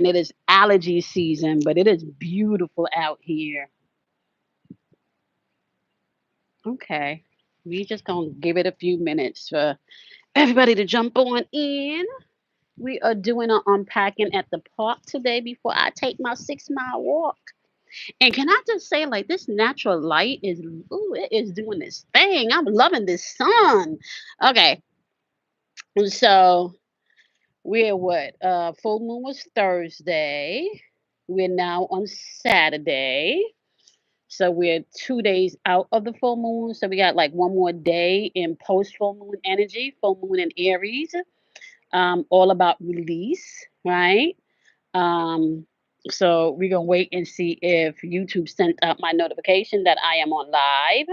and it is allergy season, but it is beautiful out here. Okay. We just gonna give it a few minutes for everybody to jump on in. We are doing an unpacking at the park today before I take my 6 mile walk. And can I just say, like, this natural light is, ooh, it is doing this thing. I'm loving this sun. Okay. So we're what? Full moon was Thursday. We're now on Saturday. So we're 2 days out of the full moon. So we got like one more day in post full moon energy, full moon in Aries, all about release, right? Um, so we're gonna wait and see if YouTube sent out my notification that I am on live.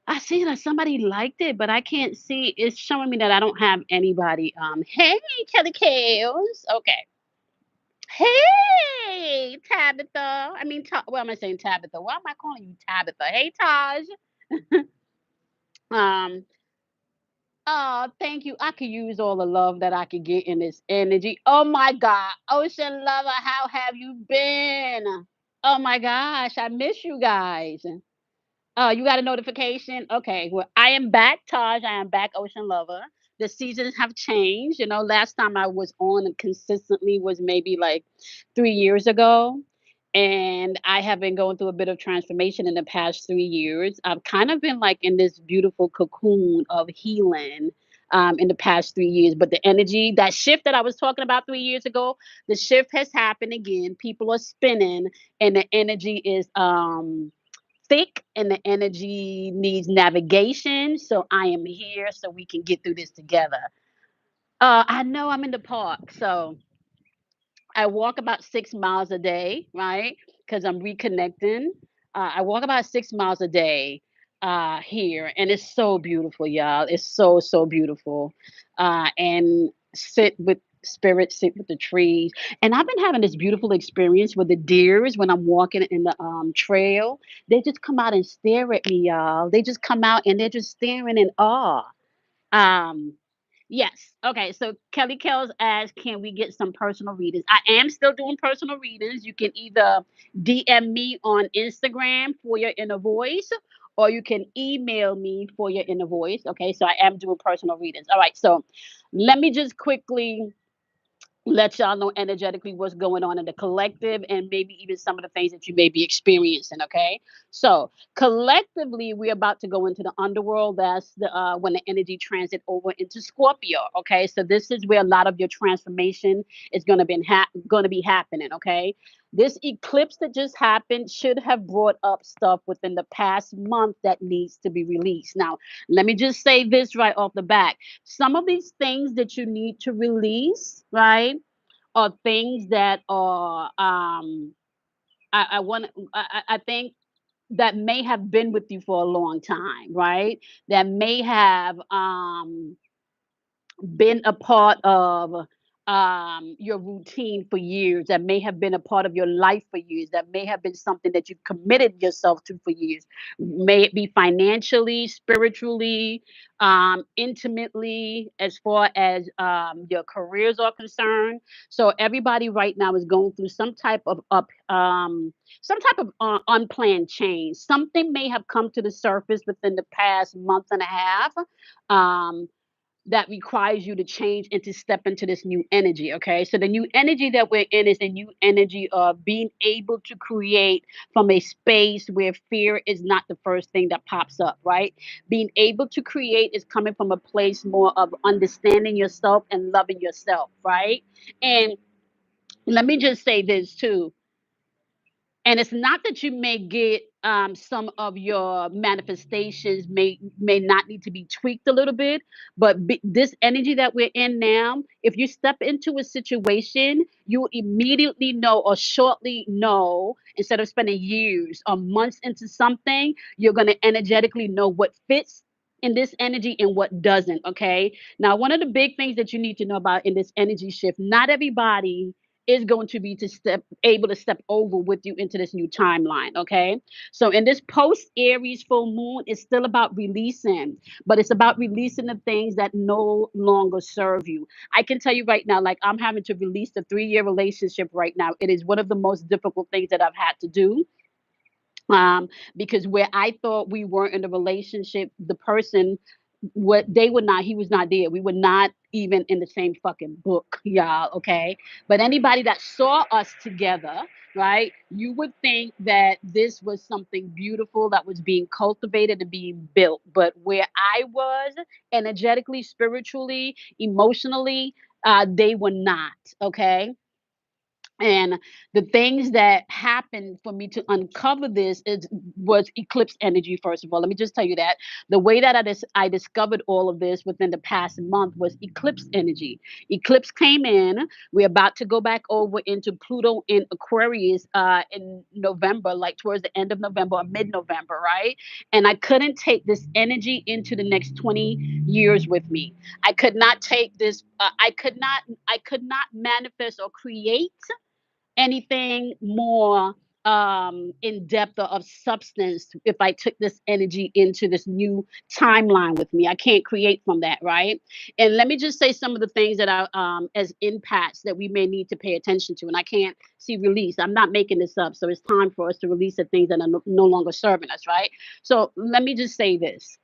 I see that somebody liked it, but I can't see. It's showing me that I don't have anybody. Hey, Kelly Kales. Okay. Hey, Tabitha. I mean, well, am I saying Tabitha? Why am I calling you Tabitha? Hey, Taj. Um, oh, thank you. I could use all the love that I could get in this energy. Oh my God. Ocean Lover, how have you been? Oh my gosh, I miss you guys. Oh, you got a notification? Okay. Well, I am back, Taj. I am back, Ocean Lover. The seasons have changed. You know, last time I was on consistently was maybe like 3 years ago. And I have been going through a bit of transformation in the past 3 years. I've kind of been like in this beautiful cocoon of healing in the past 3 years. But the energy, that shift that I was talking about 3 years ago, the shift has happened again. People are spinning, and the energy is thick and the energy needs navigation. So I am here so we can get through this together. I know I'm in the park, so I walk about 6 miles a day, right? Because I'm reconnecting. I walk about 6 miles a day here, and it's so beautiful, y'all. It's so beautiful. And sit with spirit, sit with the trees. And I've been having this beautiful experience with the deers when I'm walking in the trail. They just come out and stare at me, y'all. They just come out and they're just staring in awe. Um, yes. Okay. So Kelly Kells asked, can we get some personal readings? I am still doing personal readings. You can either DM me on Instagram for your inner voice, or you can email me for your inner voice. Okay. So I am doing personal readings. All right. So let me just quickly let y'all know energetically what's going on in the collective and maybe even some of the things that you may be experiencing. Okay, so collectively we're about to go into the underworld. That's the when the energy transit over into Scorpio. Okay, so this is where a lot of your transformation is going to be happening. Okay, this eclipse that just happened should have brought up stuff within the past month that needs to be released. Now let me just say this right off the bat: some of these things that you need to release, right, are things that are I want I think that may have been with you for a long time, right? That may have been a part of your routine for years, that may have been a part of your life for years, that may have been something that you committed yourself to for years, may it be financially, spiritually, intimately, as far as your careers are concerned. So everybody right now is going through some type of unplanned change. Something may have come to the surface within the past month and a half. Um, that requires you to change and to step into this new energy. Okay. So the new energy that we're in is a new energy of being able to create from a space where fear is not the first thing that pops up, right? Being able to create is coming from a place more of understanding yourself and loving yourself, right? And let me just say this too, and it's not that you may get some of your manifestations may not need to be tweaked a little bit, but this energy that we're in now, if you step into a situation, you immediately know or shortly know, instead of spending years or months into something, you're going to energetically know what fits in this energy and what doesn't. Okay, now one of the big things that you need to know about in this energy shift, not everybody is going to be to step able to step over with you into this new timeline. Okay. So in this post Aries full moon, it's still about releasing, but it's about releasing the things that no longer serve you. I can tell you right now, like I'm having to release the 3 year relationship right now. It is one of the most difficult things that I've had to do, because where I thought we weren't in a relationship, the person, what they were not, he was not there. We were not even in the same fucking book, y'all. Okay. But anybody that saw us together, right, you would think that this was something beautiful that was being cultivated and being built. But where I was energetically, spiritually, emotionally, they were not. Okay. And the things that happened for me to uncover this was eclipse energy. First of all, let me just tell you that the way that I discovered all of this within the past month was eclipse energy. Eclipse came in. We're about to go back over into Pluto in Aquarius in November, like towards the end of November or mid-November, right? And I couldn't take this energy into the next 20 years with me. I could not take this. I could not manifest or create anything more in depth or of substance if I took this energy into this new timeline with me. I can't create from that, right? And let me just say some of the things that are as impacts that we may need to pay attention to. And I can't see release. I'm not making this up. So it's time for us to release the things that are no longer serving us, right? So let me just say this.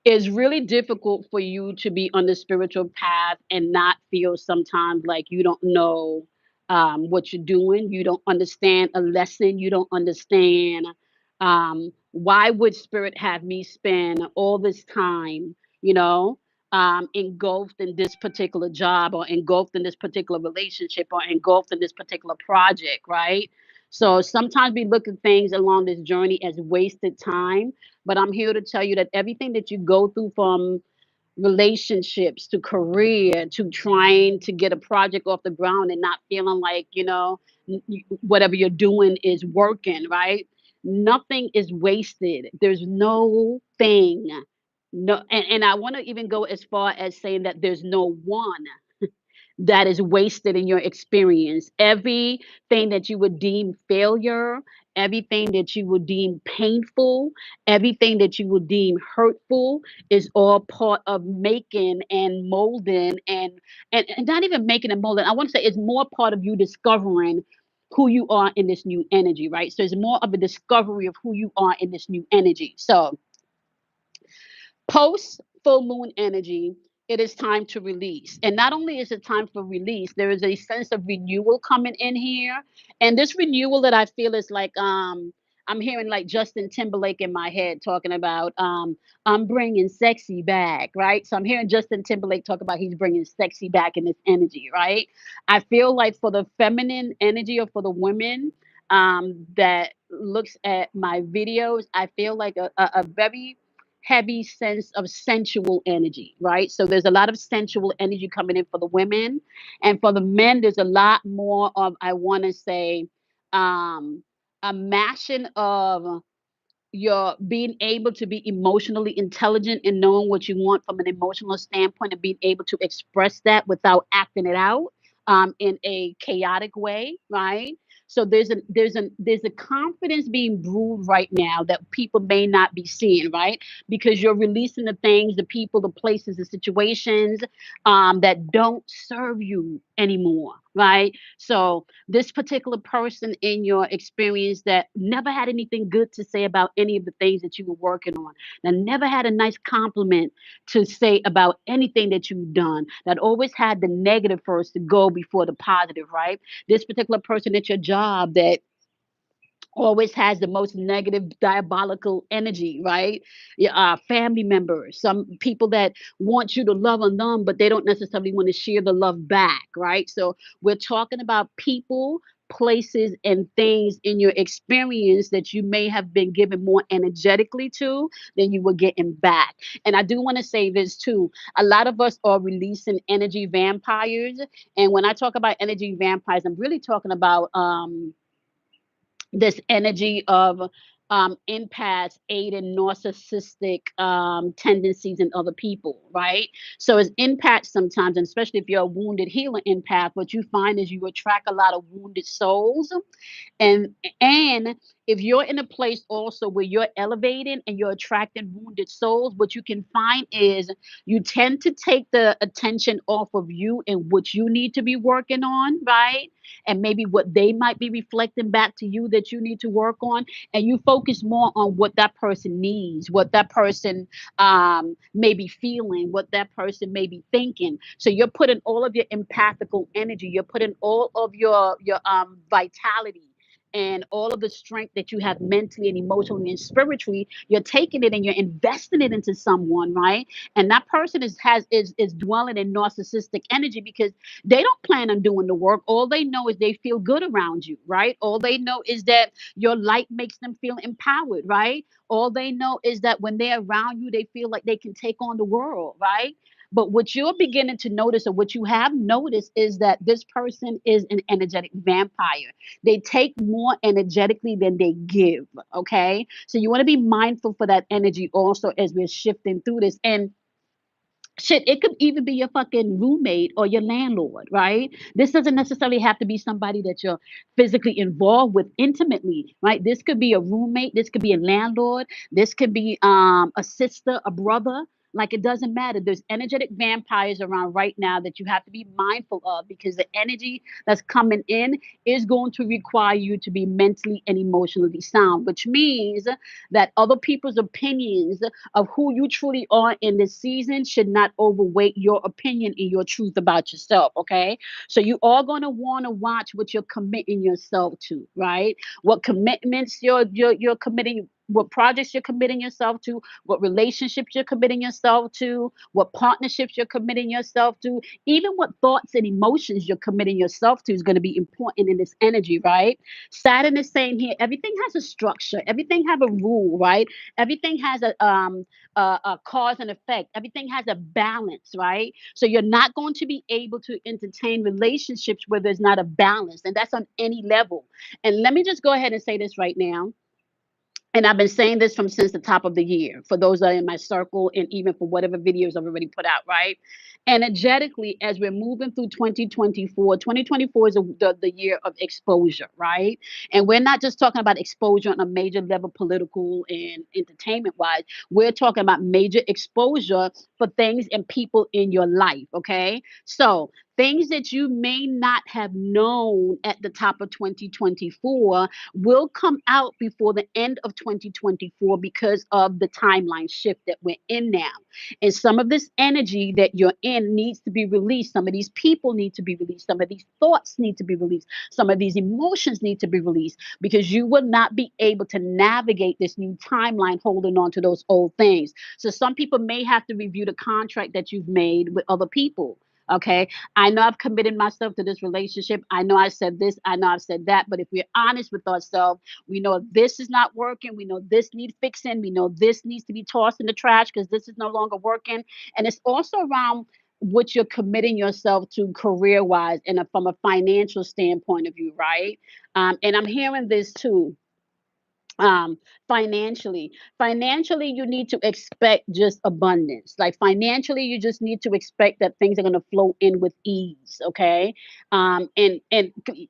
It's really difficult for you to be on the spiritual path and not feel sometimes like you don't know what you're doing. You don't understand a lesson. You don't understand why would spirit have me spend all this time, you know, engulfed in this particular job or engulfed in this particular relationship or engulfed in this particular project, right? So sometimes we look at things along this journey as wasted time, but I'm here to tell you that everything that you go through, from relationships to career to trying to get a project off the ground and not feeling like, whatever you're doing is working, right? Nothing is wasted. There's no thing. No, and I want to even go as far as saying that there's no one that is wasted in your experience. Everything that you would deem failure, everything that you would deem painful, everything that you would deem hurtful is all part of making and molding and not even making and molding. I want to say it's more part of you discovering who you are in this new energy, right? So it's more of a discovery of who you are in this new energy. So post full moon energy, it is time to release. And not only is it time for release, there is a sense of renewal coming in here. And this renewal that I feel is like, I'm hearing like Justin Timberlake in my head talking about, I'm bringing sexy back, right? So I'm hearing Justin Timberlake talk about he's bringing sexy back in this energy, right? I feel like for the feminine energy or for the women that looks at my videos, I feel like a very heavy sense of sensual energy, right? So there's a lot of sensual energy coming in for the women. And for the men, there's a lot more of, I want to say, a mashing of your being able to be emotionally intelligent and knowing what you want from an emotional standpoint and being able to express that without acting it out in a chaotic way, right? So there's a confidence being brewed right now that people may not be seeing, right? Because you're releasing the things, the people, the places, the situations that don't serve you anymore, right? So this particular person in your experience that never had anything good to say about any of the things that you were working on, that never had a nice compliment to say about anything that you've done, that always had the negative first to go before the positive, right? This particular person at your job that always has the most negative diabolical energy, right? Yeah, family members, some people that want you to love on them but they don't necessarily want to share the love back, right? So we're talking about people, places and things in your experience that you may have been given more energetically to than you were getting back. And I do want to say this too, a lot of us are releasing energy vampires. And when I talk about energy vampires, I'm really talking about this energy of empaths aiding narcissistic tendencies in other people, right? So it's empaths sometimes, and especially if you're a wounded healer empath, what you find is you attract a lot of wounded souls. And if you're in a place also where you're elevating and you're attracting wounded souls, what you can find is you tend to take the attention off of you and what you need to be working on, right? And maybe what they might be reflecting back to you that you need to work on. And you focus more on what that person needs, what that person may be feeling, what that person may be thinking. So you're putting all of your empathical energy, you're putting all of your vitality and all of the strength that you have mentally and emotionally and spiritually, you're taking it and you're investing it into someone, right? And that person is dwelling in narcissistic energy because they don't plan on doing the work. All they know is they feel good around you, right? All they know is that your light makes them feel empowered, right? All they know is that when they're around you, they feel like they can take on the world, right? But what you're beginning to notice, or what you have noticed, is that this person is an energetic vampire. They take more energetically than they give. Okay. So you want to be mindful for that energy also as we're shifting through this. And shit, it could even be your fucking roommate or your landlord, right? This doesn't necessarily have to be somebody that you're physically involved with intimately, right? This could be a roommate, this could be a landlord, this could be a sister, a brother. Like it doesn't matter. There's energetic vampires around right now that you have to be mindful of because the energy that's coming in is going to require you to be mentally and emotionally sound, which means that other people's opinions of who you truly are in this season should not overweight your opinion and your truth about yourself. Okay. So you are going to want to watch what you're committing yourself to, right? What commitments you're committing, what projects you're committing yourself to, what relationships you're committing yourself to, what partnerships you're committing yourself to, even what thoughts and emotions you're committing yourself to is going to be important in this energy, right? Saturn is saying here everything has a structure, everything have a rule, right? Everything has a cause and effect. Everything has a balance, right? So you're not going to be able to entertain relationships where there's not a balance, and that's on any level. And let me just go ahead and say this right now, and I've been saying this from since the top of the year for those that are in my circle and even for whatever videos I've already put out, right? Energetically, as we're moving through 2024, 2024 is the year of exposure, right? And we're not just talking about exposure on a major level, political and entertainment wise. We're talking about major exposure for things and people in your life, okay? So, things that you may not have known at the top of 2024 will come out before the end of 2024 because of the timeline shift that we're in now. And some of this energy that you're in needs to be released. Some of these people need to be released. Some of these thoughts need to be released. Some of these emotions need to be released because you will not be able to navigate this new timeline holding on to those old things. So some people may have to review the contract that you've made with other people. Okay. I know I've committed myself to this relationship. I know I said this. I know I've said that. But if we're honest with ourselves, we know this is not working. We know this needs fixing. We know this needs to be tossed in the trash because this is no longer working. And it's also around what you're committing yourself to career wise and from a financial standpoint of view, right? And I'm hearing this too, um financially you need to expect just abundance. Like financially you just need to expect that things are going to flow in with ease. Okay. And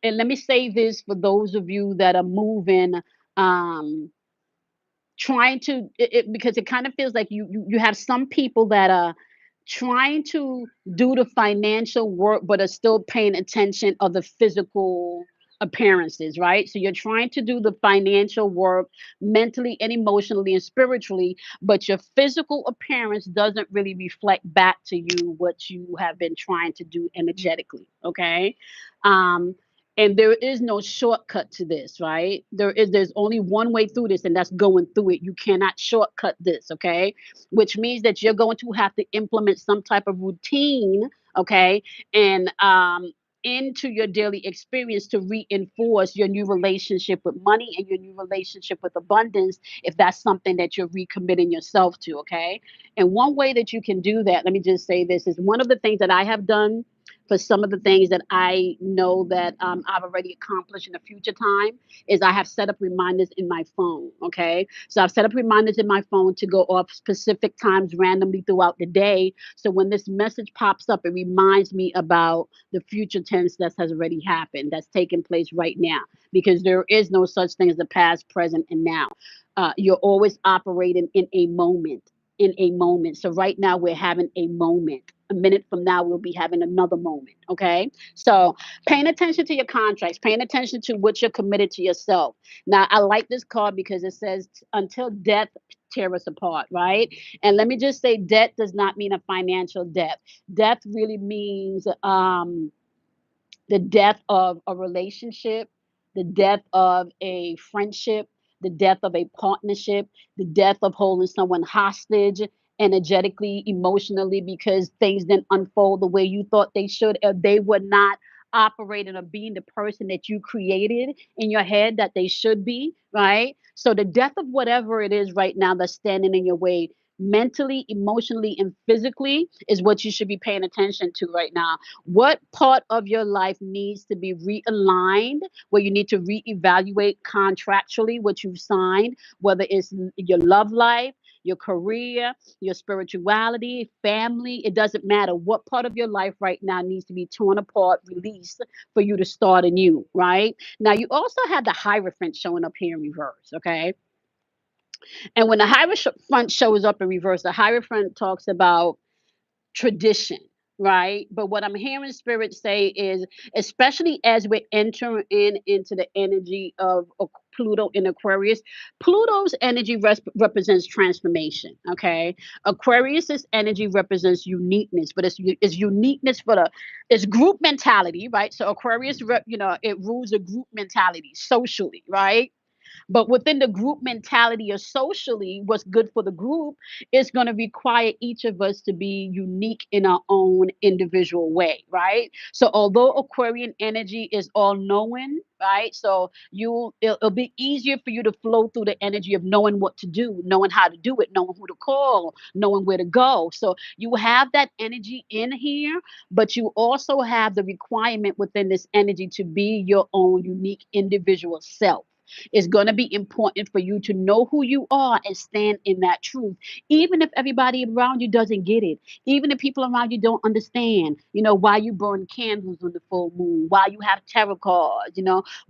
let me say this for those of you that are moving, um trying to because it kind of feels like you have some people that are trying to do the financial work but are still paying attention of the physical appearances, right? So you're trying to do the financial work mentally and emotionally and spiritually, but your physical appearance doesn't really reflect back to you what you have been trying to do energetically. Okay. um and there is no shortcut to this, right? There's only one way through this, and that's going through it. You cannot shortcut this, okay? Which means that you're going to have to implement some type of routine, okay? And into your daily experience to reinforce your new relationship with money and your new relationship with abundance if that's something that you're recommitting yourself to, okay? And one way that you can do that, let me just say this, is one of the things that I have done for some of the things that I know that I've already accomplished in the future time is I have set up reminders in my phone. Okay. So I've set up reminders in my phone to go off specific times randomly throughout the day. So when this message pops up, it reminds me about the future tense that has already happened, that's taking place right now, because there is no such thing as the past, present, and now. You're always operating in a moment, in a moment. So right now we're having a moment. A minute from now, we'll be having another moment. Okay. So paying attention to your contracts, paying attention to what you're committed to yourself. Now, I like this card because it says, until death tear us apart, right? And let me just say, debt does not mean a financial debt. Death really means the death of a relationship, the death of a friendship, the death of a partnership, the death of holding someone hostage energetically, emotionally, because things didn't unfold the way you thought they should, or they were not operating or being the person that you created in your head that they should be, right? So the death of whatever it is right now that's standing in your way, mentally, emotionally, and physically, is what you should be paying attention to right now. What part of your life needs to be realigned, where you need to reevaluate contractually what you've signed, whether it's your love life, your career, your spirituality, family? It doesn't matter. What part of your life right now needs to be torn apart, released, for you to start anew, right? Now, you also have the Hierophant showing up here in reverse, okay? And when the Hierophant shows up in reverse, the Hierophant talks about tradition, right? But what I'm hearing spirit say is, especially as we're entering into the energy of Pluto in Aquarius, Pluto's energy represents transformation. Okay, Aquarius's energy represents uniqueness, but it's uniqueness for the, it's group mentality, right? So Aquarius, it rules a group mentality socially, right? But within the group mentality or socially, what's good for the group is going to require each of us to be unique in our own individual way, right? So although Aquarian energy is all knowing, right? So it'll be easier for you to flow through the energy of knowing what to do, knowing how to do it, knowing who to call, knowing where to go. So you have that energy in here, but you also have the requirement within this energy to be your own unique individual self. It's going to be important for you to know who you are and stand in that truth, even if everybody around you doesn't get it, even if people around you don't understand, why you burn candles on the full moon, why you have tarot cards,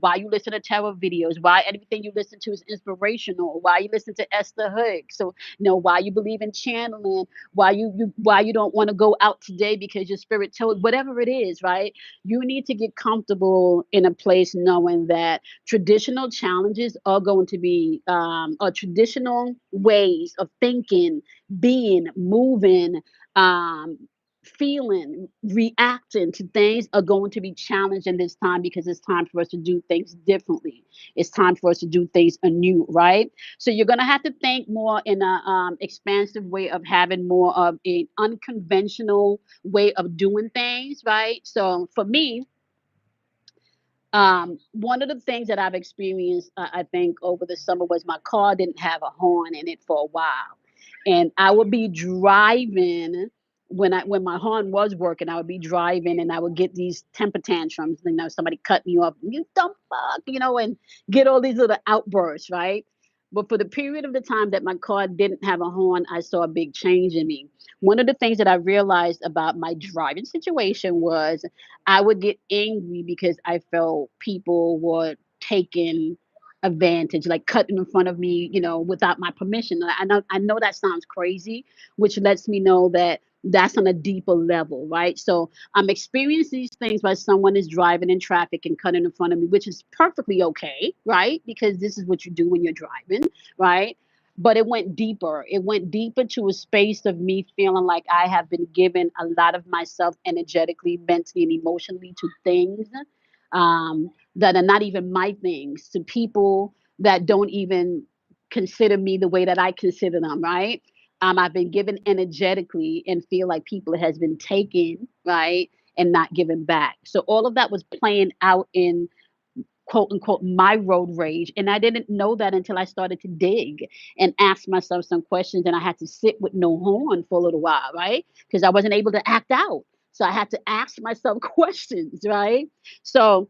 why you listen to tarot videos, why everything you listen to is inspirational, why you listen to Esther Hood. So, why you believe in channeling, why you don't want to go out today because your spirit told, whatever it is, right? You need to get comfortable in a place knowing that traditional challenges are going to be, or traditional ways of thinking, being, moving, feeling, reacting to things are going to be challenged in this time, because it's time for us to do things differently. It's time for us to do things anew, right? So you're going to have to think more in a expansive way of having more of an unconventional way of doing things, right? So for me, one of the things that I've experienced, I think, over the summer was my car didn't have a horn in it for a while, and I would be driving when my horn was working. I would be driving, and I would get these temper tantrums. Somebody cut me off, you dumb fuck, and get all these little outbursts, right? But for the period of the time that my car didn't have a horn, I saw a big change in me. One of the things that I realized about my driving situation was I would get angry because I felt people were taking advantage, like cutting in front of me, without my permission. I know that sounds crazy, which lets me know that that's on a deeper level, right? So I'm experiencing these things while someone is driving in traffic and cutting in front of me, which is perfectly okay, right? Because this is what you do when you're driving, right? But it went deeper. It went deeper to a space of me feeling like I have been given a lot of myself energetically, mentally, and emotionally to things that are not even my things, to people that don't even consider me the way that I consider them, right? I've been given energetically and feel like people has been taken, right? And not given back. So all of that was playing out in quote unquote my road rage, and I didn't know that until I started to dig and ask myself some questions, and I had to sit with no horn for a little while, right? Because I wasn't able to act out. So I had to ask myself questions, right? So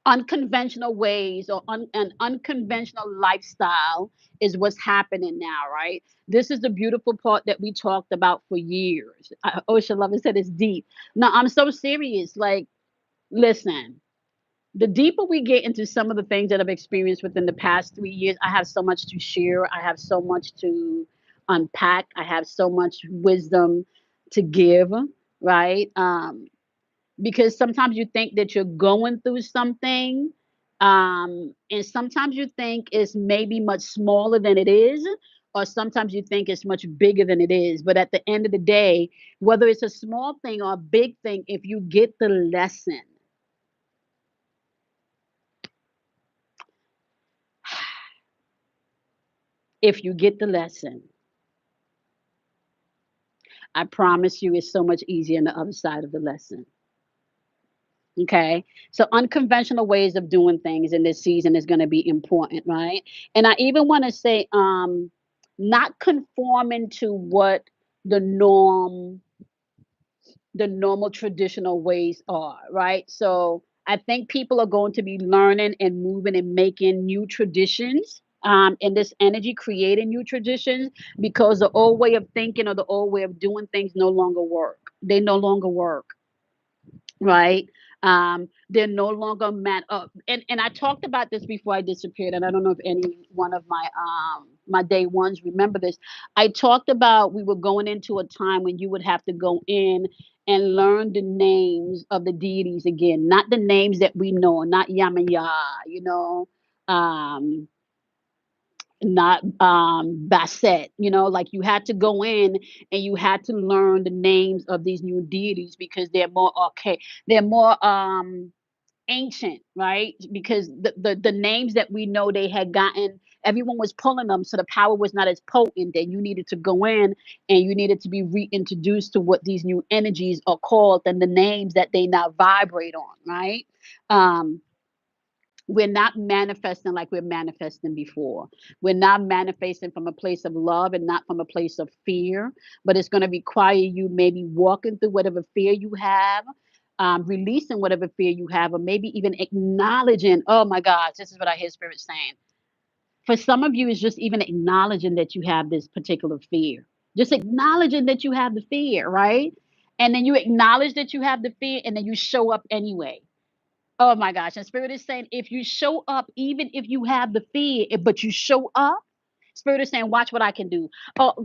unconventional ways or an unconventional lifestyle is what's happening now, right? This is the beautiful part that we talked about for years. Ocean Lover said it's deep. No, I'm so serious. Like, listen, the deeper we get into some of the things that I've experienced within the past 3 years, I have so much to share. I have so much to unpack. I have so much wisdom to give, right? Because sometimes you think that you're going through something, and sometimes you think it's maybe much smaller than it is, or sometimes you think it's much bigger than it is. But at the end of the day, whether it's a small thing or a big thing, if you get the lesson, if you get the lesson, I promise you it's so much easier on the other side of the lesson. Okay. So unconventional ways of doing things in this season is going to be important, right? And I even want to say, not conforming to what the norm, the normal traditional ways are, right? So I think people are going to be learning and moving and making new traditions. In this energy, creating new traditions because the old way of thinking or the old way of doing things no longer work. They no longer work, right? They're no longer met up. And I talked about this before I disappeared, and I don't know if any one of my day ones remember this. I talked about we were going into a time when you would have to go in and learn the names of the deities again, not the names that we know, not Yamaya, you know, um, not Basset, you know, like you had to go in and you had to learn the names of these new deities because they're more okay, they're more ancient, right? Because the names that we know they had gotten, everyone was pulling them, so the power was not as potent, and you needed to go in and you needed to be reintroduced to what these new energies are called and the names that they now vibrate on, right? um we're not manifesting like we're manifesting before. We're not manifesting from a place of love and not from a place of fear, but it's going to require you maybe walking through whatever fear you have, releasing whatever fear you have, or maybe even acknowledging, oh my gosh, this is what I hear Spirit saying. For some of you, it's just even acknowledging that you have this particular fear. Just acknowledging that you have the fear, right? And then you acknowledge that you have the fear and then you show up anyway. Oh my gosh. And Spirit is saying, if you show up, even if you have the fear, but you show up, Spirit is saying, watch what I can do. Oh,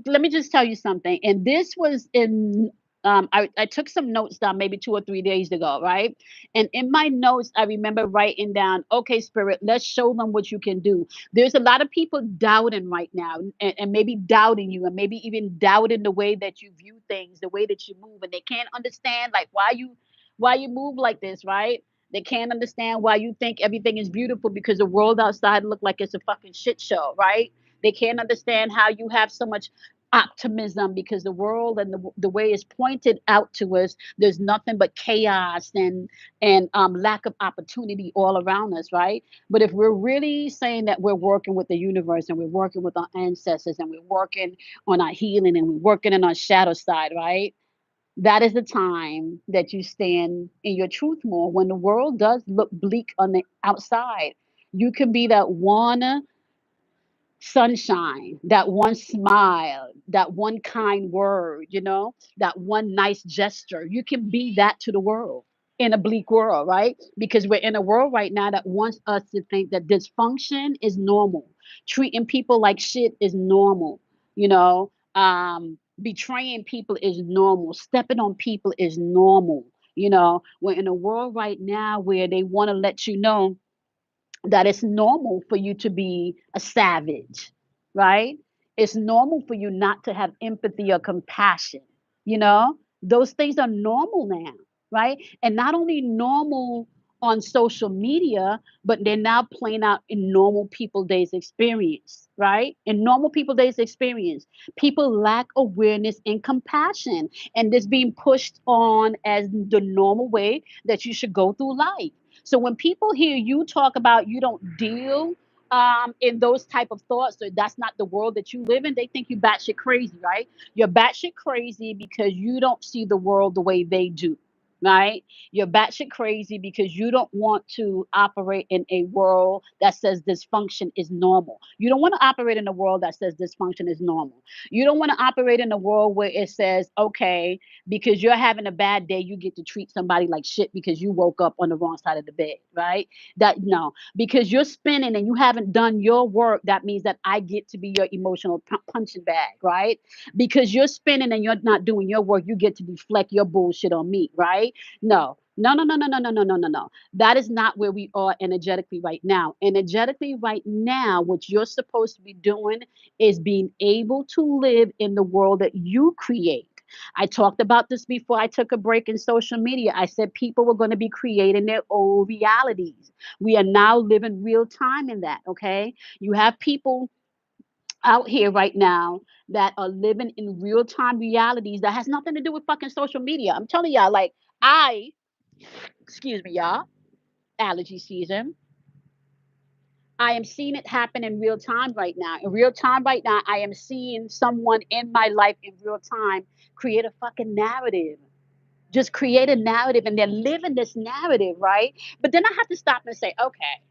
let me just tell you something. And this was in, I took some notes down maybe 2 or 3 days ago, right? And in my notes, I remember writing down, okay, Spirit, let's show them what you can do. There's a lot of people doubting right now and maybe doubting you and maybe even doubting the way that you view things, the way that you move, and they can't understand like why you move like this, right? They can't understand why you think everything is beautiful because the world outside look like it's a fucking shit show, right? They can't understand how you have so much optimism because the world and the way it's pointed out to us, there's nothing but chaos and lack of opportunity all around us, right? But if we're really saying that we're working with the universe and we're working with our ancestors and we're working on our healing and we're working in our shadow side, right? That is the time that you stand in your truth more. When the world does look bleak on the outside, you can be that one sunshine, that one smile, that one kind word, that one nice gesture. You can be that to the world in a bleak world, right? Because we're in a world right now that wants us to think that dysfunction is normal. Treating people like shit is normal, betraying people is normal. Stepping on people is normal. We're in a world right now where they want to let you know that it's normal for you to be a savage, right? It's normal for you not to have empathy or compassion. You know, those things are normal now, right? And not only normal on social media, but they're now playing out in normal people days experience, right? In normal people days experience, people lack awareness and compassion, and this being pushed on as the normal way that you should go through life. So when people hear you talk about you don't deal in those type of thoughts, so that's not the world that you live in, they think you batshit crazy, right? You're batshit crazy because you don't see the world the way they do, right? You're batshit crazy because you don't want to operate in a world that says dysfunction is normal. You don't want to operate in a world that says dysfunction is normal. You don't want to operate in a world where it says, okay, because you're having a bad day, you get to treat somebody like shit because you woke up on the wrong side of the bed, right? That no, because you're spinning and you haven't done your work, that means that I get to be your emotional punching bag, right? Because you're spinning and you're not doing your work, you get to deflect your bullshit on me, right? No. No, no, no, no, no, no, no, no, no, no. That is not where we are energetically right now. Energetically right now, what you're supposed to be doing is being able to live in the world that you create. I talked about this before I took a break in social media. I said people were going to be creating their own realities. We are now living real time in that, okay? You have people out here right now that are living in real time realities that has nothing to do with fucking social media. I'm telling y'all, like, I, excuse me, y'all, allergy season. I am seeing it happen in real time right now. In real time right now, I am seeing someone in my life in real time create a fucking narrative. Just create a narrative and they're living this narrative, right? But then I have to stop and say, okay,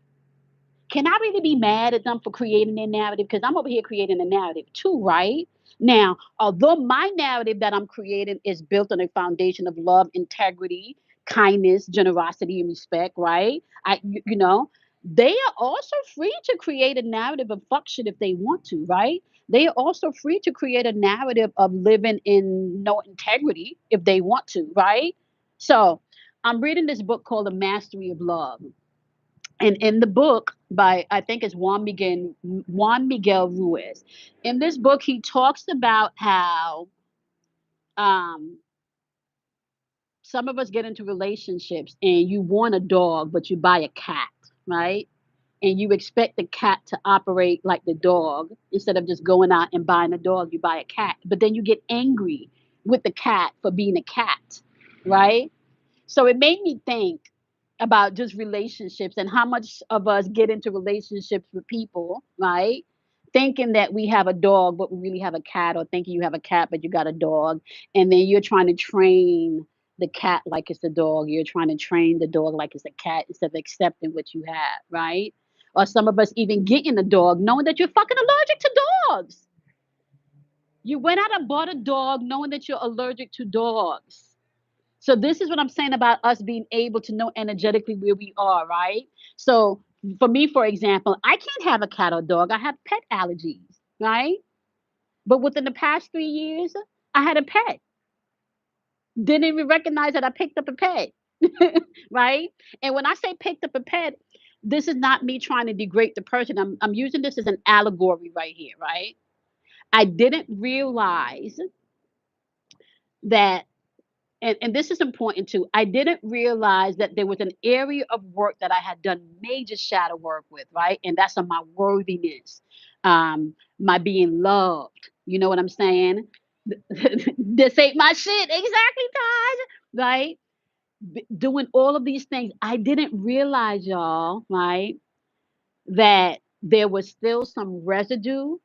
can I really be mad at them for creating their narrative? Because I'm over here creating a narrative too, right? Now, although my narrative that I'm creating is built on a foundation of love, integrity, kindness, generosity, and respect, right? You know, they are also free to create a narrative of fuck shit if they want to, right? They are also free to create a narrative of living in no integrity if they want to, right? So I'm reading this book called The Mastery of Love, and in the book by I think it's Juan Miguel Ruiz. In this book, he talks about how um, some of us get into relationships and you want a dog, but you buy a cat, right? And you expect the cat to operate like the dog. Instead of just going out and buying a dog, you buy a cat. But then you get angry with the cat for being a cat, right? So it made me think about just relationships and how much of us get into relationships with people, right? Thinking that we have a dog, but we really have a cat, or thinking you have a cat, but you got a dog. And then you're trying to train the cat like it's a dog. You're trying to train the dog like it's a cat instead of accepting what you have, right? Or some of us even getting a dog knowing that you're fucking allergic to dogs. You went out and bought a dog knowing that you're allergic to dogs. So this is what I'm saying about us being able to know energetically where we are, right? So for me, for example, I can't have a cat or dog. I have pet allergies, right? But within the past 3 years, I had a pet. Didn't even recognize that I picked up a pet, right? And when I say picked up a pet, this is not me trying to degrade the person. I'm using this as an allegory right here, right? I didn't realize that and this is important too. I didn't realize that there was an area of work that I had done major shadow work with, right? And that's on my worthiness, my being loved. You know what I'm saying? This ain't my shit. Exactly, Taj. Right? Doing all of these things. I didn't realize, y'all, right, that there was still some residue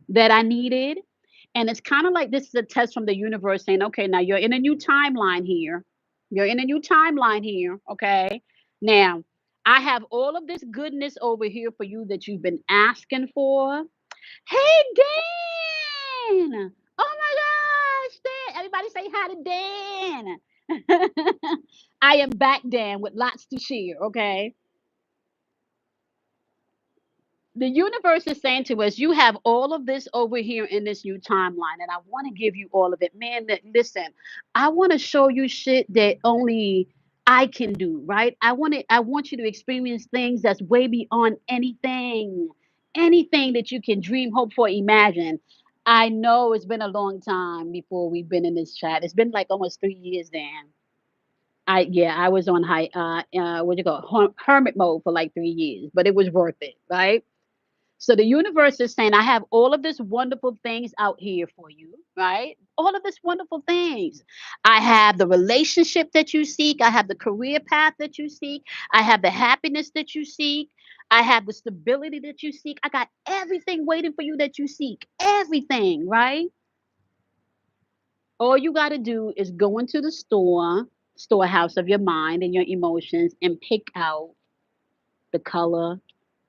that I needed. And it's kind of like this is a test from the universe saying, okay, now you're in a new timeline here. You're in a new timeline here. Okay. Now, I have all of this goodness over here for you that you've been asking for. Hey, Dan. Oh my gosh, Dan. Everybody say hi to Dan. I am back, Dan, with lots to share. Okay. The universe is saying to us, you have all of this over here in this new timeline, and I want to give you all of it. Man, listen, I want to show you shit that only I can do, right? I want you to experience things that's way beyond anything that you can dream, hope for, imagine. I know it's been a long time before we've been in this chat. It's been like almost 3 years, Dan. I was on high what do you call it, hermit mode for like 3 years, but it was worth it, right? So the universe is saying, I have all of this wonderful things out here for you, right? All of this wonderful things. I have the relationship that you seek. I have the career path that you seek. I have the happiness that you seek. I have the stability that you seek. I got everything waiting for you that you seek. Everything, right? All you got to do is go into the storehouse of your mind and your emotions and pick out the color,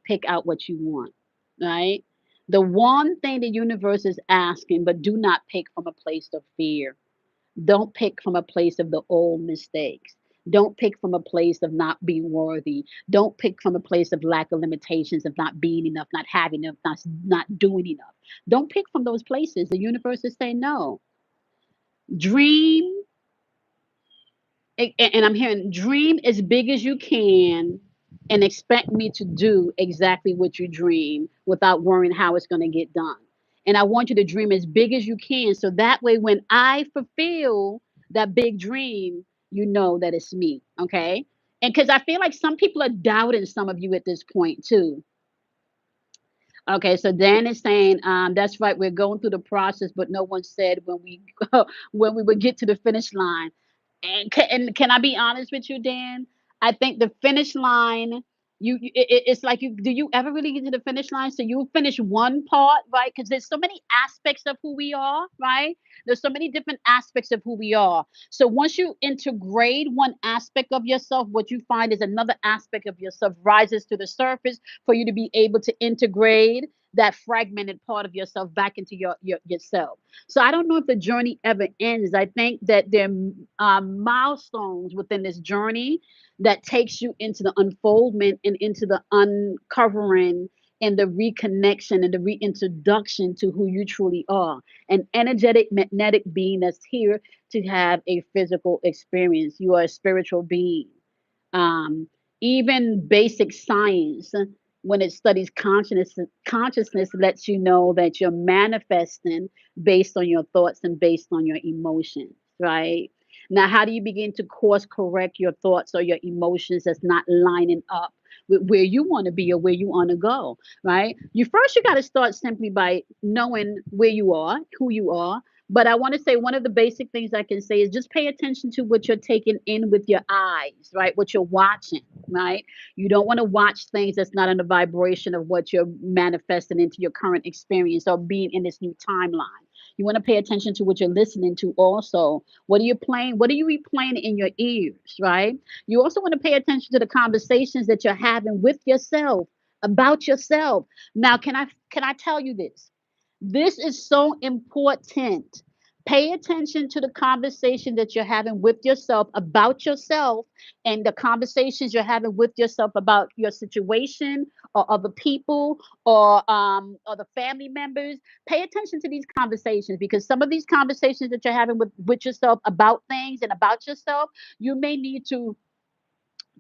pick out what you want, right? The one thing the universe is asking, but do not pick from a place of fear. Don't pick from a place of the old mistakes. Don't pick from a place of not being worthy. Don't pick from a place of lack of limitations, of not being enough, not having enough, not doing enough. Don't pick from those places. The universe is saying no. Dream, and I'm hearing dream as big as you can and expect me to do exactly what you dream without worrying how it's going to get done. And I want you to dream as big as you can so that way when I fulfill that big dream, you know that it's me. Okay. And because I feel like some people are doubting some of you at this point too. Okay, so Dan is saying, that's right. We're going through the process, but no one said when we when we would get to the finish line. And can I be honest with you, Dan? I think the finish line, it's like you do you ever really get to the finish line? So you finish one part, right? Because there's so many aspects of who we are, right? There's so many different aspects of who we are. So once you integrate one aspect of yourself, what you find is another aspect of yourself rises to the surface for you to be able to integrate that fragmented part of yourself back into yourself. So I don't know if the journey ever ends. I think that there are milestones within this journey that takes you into the unfoldment and into the uncovering and the reconnection and the reintroduction to who you truly are. An energetic, magnetic being that's here to have a physical experience. You are a spiritual being. Um, Even basic science, when it studies consciousness lets you know that you're manifesting based on your thoughts and based on your emotions, right? Now, how do you begin to course correct your thoughts or your emotions that's not lining up with where you want to be or where you want to go, right? You got to start simply by knowing where you are, who you are. But I want to say one of the basic things I can say is just pay attention to what you're taking in with your eyes, right? What you're watching, right? You don't want to watch things that's not in the vibration of what you're manifesting into your current experience or being in this new timeline. You want to pay attention to what you're listening to also. What are you playing? What are you replaying in your ears, right? You also want to pay attention to the conversations that you're having with yourself about yourself. Now, can I tell you this? This is so important. Pay attention to the conversation that you're having with yourself about yourself and the conversations you're having with yourself about your situation or other people or the family members. Pay attention to these conversations because some of these conversations that you're having with yourself about things and about yourself, you may need to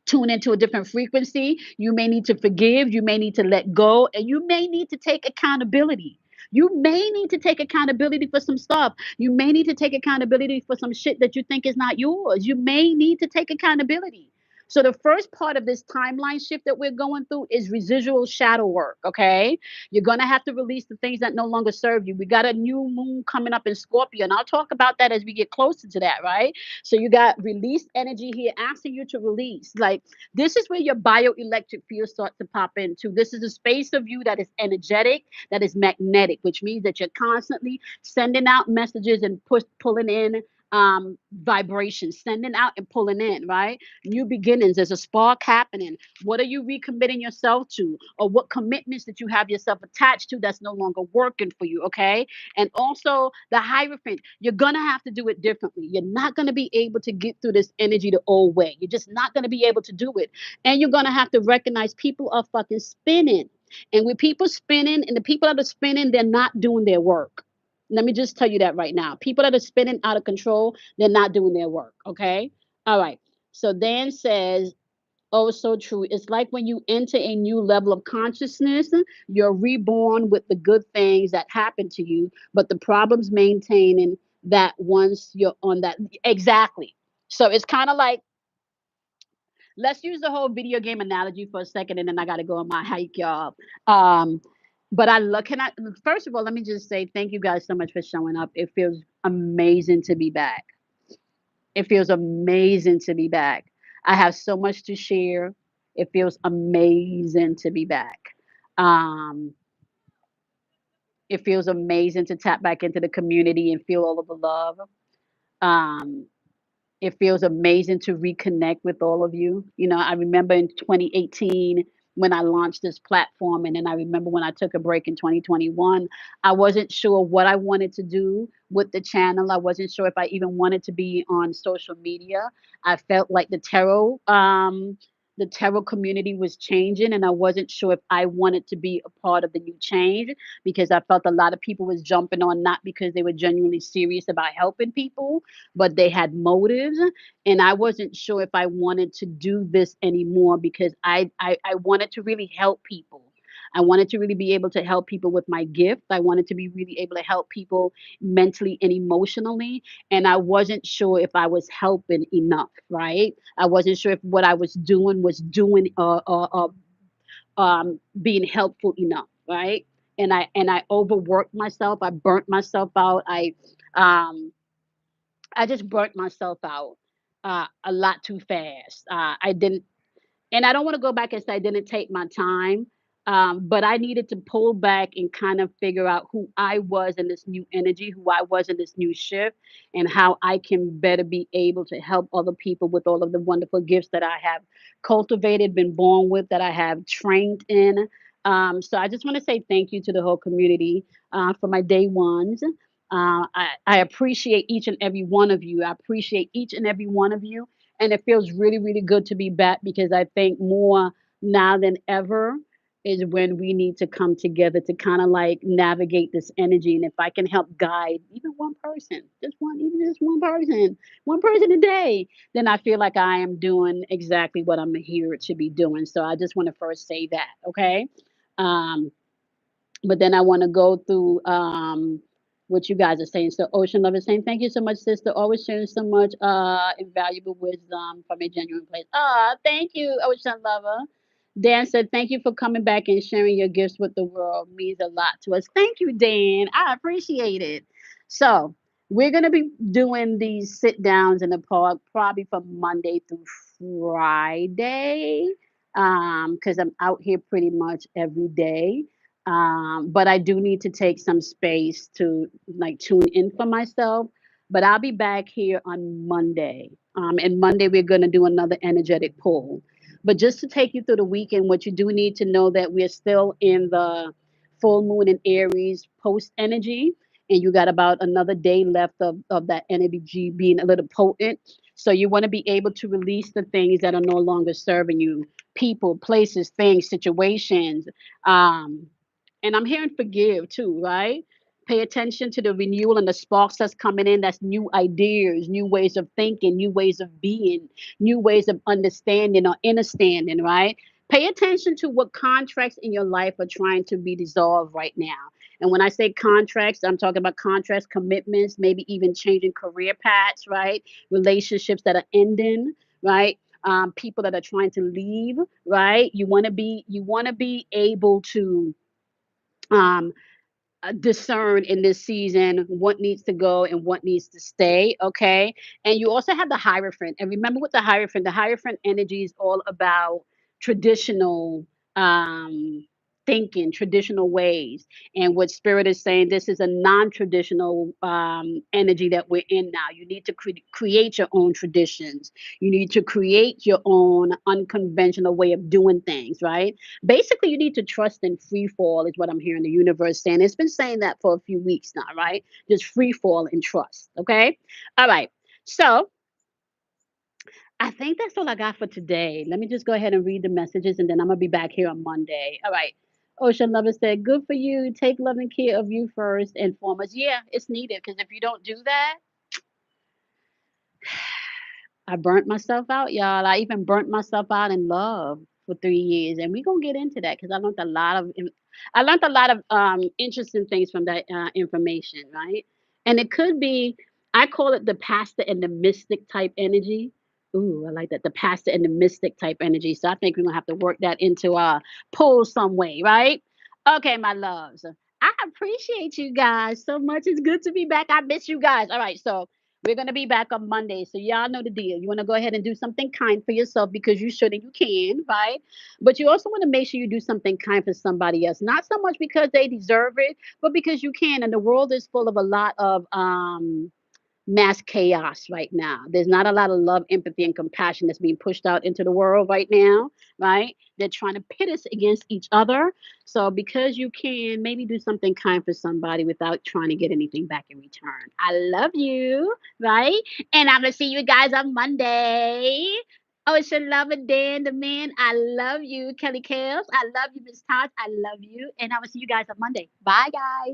tune into a different frequency. You may need to forgive. You may need to let go. And you may need to take accountability. You may need to take accountability for some stuff. You may need to take accountability for some shit that you think is not yours. You may need to take accountability. So the first part of this timeline shift that we're going through is residual shadow work, okay? You're going to have to release the things that no longer serve you. We got a new moon coming up in Scorpio, and I'll talk about that as we get closer to that, right? So you got released energy here asking you to release. Like this is where your bioelectric field starts to pop into. This is a space of you that is energetic, that is magnetic, which means that you're constantly sending out messages and pulling in vibrations, sending out and pulling in, right? New beginnings. There's a spark happening. What are you recommitting yourself to? Or what commitments that you have yourself attached to that's no longer working for you? Okay. And also the Hierophant, you're gonna have to do it differently. You're not gonna be able to get through this energy the old way. You're just not gonna be able to do it. And you're gonna have to recognize people are fucking spinning. And with people spinning and the people that are spinning, they're not doing their work. Let me just tell you that right now. People that are spinning out of control, they're not doing their work. Okay. All right. So Dan says, oh, so true. It's like when you enter a new level of consciousness, you're reborn with the good things that happen to you, but the problem's maintaining that once you're on that. Exactly. So it's kind of like, let's use the whole video game analogy for a second, and then I got to go on my hike, y'all. Um, But I look, can I, first of all, let me just say thank you guys so much for showing up. It feels amazing to be back. It feels amazing to be back. I have so much to share. It feels amazing to be back. Um, it feels amazing to tap back into the community and feel all of the love. Um, it feels amazing to reconnect with all of you. You know, I remember in 2018 when I launched this platform, and then I remember when I took a break in 2021. I wasn't sure what I wanted to do with the channel. I wasn't sure if I even wanted to be on social media. I felt like the tarot community was changing, and I wasn't sure if I wanted to be a part of the new change because I felt a lot of people was jumping on not because they were genuinely serious about helping people, but they had motives, and I wasn't sure if I wanted to do this anymore because I wanted to really help people. I wanted to really be able to help people with my gift. I wanted to be really able to help people mentally and emotionally. And I wasn't sure if I was helping enough, right? I wasn't sure if what I was doing being helpful enough, right? And I overworked myself. I burnt myself out. I just burnt myself out a lot too fast. I didn't, and I don't want to go back and say I didn't take my time, but I needed to pull back and kind of figure out who I was in this new energy, who I was in this new shift, and how I can better be able to help other people with all of the wonderful gifts that I have cultivated, been born with, that I have trained in. So I just want to say thank you to the whole community for my day ones. I appreciate each and every one of you. I appreciate each and every one of you, and it feels really, really good to be back because I think more now than ever is when we need to come together to kind of like navigate this energy. And if I can help guide even one person, even just one person a day, then I feel like I am doing exactly what I'm here to be doing. So I just want to first say that, okay? Um, but then I want to go through what you guys are saying. So Ocean Love is saying, thank you so much, sister. Always sharing so much invaluable wisdom from a genuine place. Ah, thank you, Ocean Lover. Dan said, thank you for coming back and sharing your gifts with the world. Means a lot to us. Thank you, Dan. I appreciate it. So we're gonna be doing these sit downs in the park probably from Monday through Friday. Because I'm out here pretty much every day. But I do need to take some space to like tune in for myself. But I'll be back here on Monday. And Monday we're going to do another energetic pull. But just to take you through the weekend, what you do need to know that we're still in the full moon in Aries post energy, and you got about another day left of that energy being a little potent. So you want to be able to release the things that are no longer serving you, people, places, things, situations. Um, and I'm hearing forgive too, right? Pay attention to the renewal and the sparks that's coming in. That's new ideas, new ways of thinking, new ways of being, new ways of understanding or understanding, right? Pay attention to what contracts in your life are trying to be dissolved right now. And when I say contracts, I'm talking about contracts, commitments, maybe even changing career paths, right? Relationships that are ending, right? People that are trying to leave, right? You want to be able to um, discern in this season what needs to go and what needs to stay. Okay. And you also have the Hierophant. And remember with the Hierophant energy is all about traditional thinking, traditional ways. And what Spirit is saying, this is a non traditional energy that we're in now. You need to create your own traditions, you need to create your own unconventional way of doing things, right? Basically, you need to trust in free fall, is what I'm hearing the universe saying. It's been saying that for a few weeks now, right? Just free fall and trust. Okay. All right. So I think that's all I got for today. Let me just go ahead and read the messages and then I'm going to be back here on Monday. All right. Ocean Lover said, good for you. Take loving care of you first and foremost. Yeah, it's needed because if you don't do that, I burnt myself out, y'all. I even burnt myself out in love for 3 years, and we're gonna get into that because I learned a lot of interesting things from that information, right? And it could be, I call it the pastor and the mystic type energy. Ooh, I like that, the pastor and the mystic type energy. So I think we're gonna have to work that into our poll some way, right? Okay, my loves. I appreciate you guys so much. It's good to be back. I miss you guys. All right, so we're gonna be back on Monday. So y'all know the deal. You want to go ahead and do something kind for yourself because you should and you can, right? But you also want to make sure you do something kind for somebody else. Not so much because they deserve it, but because you can. And the world is full of a lot of mass chaos right now. There's not a lot of love, empathy, and compassion that's being pushed out into the world right now, right? They're trying to pit us against each other. So, because you can, maybe do something kind for somebody without trying to get anything back in return. I love you, right? And I'm going to see you guys on Monday. Ocean Lover Dan, the man. I love you, Kelly Kales. I love you, Miss Todd. I love you. And I will see you guys on Monday. Bye, guys.